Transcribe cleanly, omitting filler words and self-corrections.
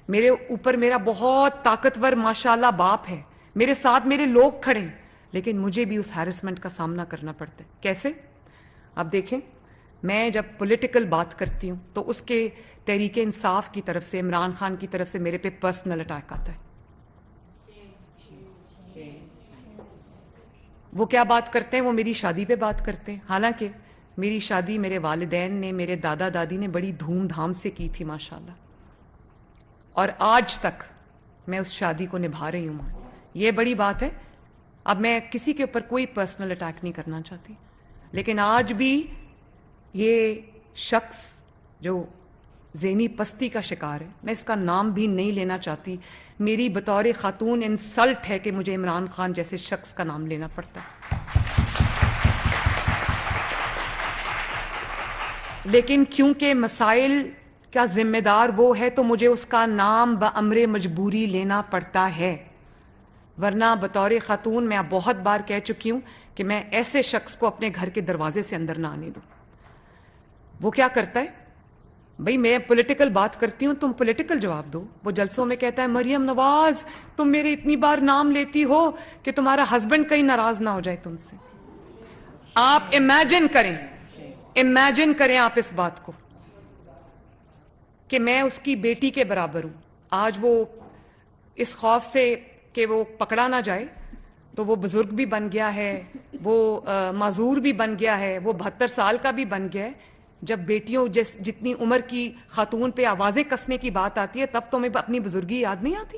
میرے اوپر میرا بہت طاقتور ماشاءاللہ باپ ہے, میرے ساتھ میرے لوگ کھڑے ہیں, لیکن مجھے بھی اس ہیرسمنٹ کا سامنا کرنا پڑتا ہے. کیسے؟ اب دیکھیں, میں جب پولیٹیکل بات کرتی ہوں تو اس کے تحریک انصاف کی طرف سے, عمران خان کی طرف سے میرے پہ پرسنل اٹیک آتا ہے. وہ کیا بات کرتے ہیں؟ وہ میری شادی پہ بات کرتے ہیں, حالانکہ میری شادی میرے والدین نے, میرے دادا دادی نے بڑی دھوم دھام سے کی تھی ماشاءاللہ, اور آج تک میں اس شادی کو نبھا رہی ہوں. یہ بڑی بات ہے. اب میں کسی کے اوپر کوئی پرسنل اٹیک نہیں کرنا چاہتی, لیکن آج بھی یہ شخص جو ذہنی پستی کا شکار ہے, میں اس کا نام بھی نہیں لینا چاہتی, میری بطور خاتون انسلٹ ہے کہ مجھے عمران خان جیسے شخص کا نام لینا پڑتا ہے. لیکن کیونکہ مسائل کا ذمہ دار وہ ہے تو مجھے اس کا نام بامر مجبوری لینا پڑتا ہے, ورنہ بطور خاتون میں بہت بار کہہ چکی ہوں کہ میں ایسے شخص کو اپنے گھر کے دروازے سے اندر نہ آنے دوں. وہ کیا کرتا ہے بھئی, میں پولیٹیکل بات کرتی ہوں, تم پولیٹیکل جواب دو. وہ جلسوں میں کہتا ہے مریم نواز تم میرے اتنی بار نام لیتی ہو کہ تمہارا ہسبینڈ کہیں ناراض نہ ہو جائے تم سے. آپ امیجن کریں آپ اس بات کو کہ میں اس کی بیٹی کے برابر ہوں. آج وہ اس خوف سے کہ وہ پکڑا نہ جائے تو وہ بزرگ بھی بن گیا ہے, وہ معذور بھی بن گیا ہے, وہ 72 سال کا بھی بن گیا ہے. جب بیٹیوں جتنی عمر کی خاتون پہ آوازیں کسنے کی بات آتی ہے تب تمہیں اپنی بزرگی یاد نہیں آتی؟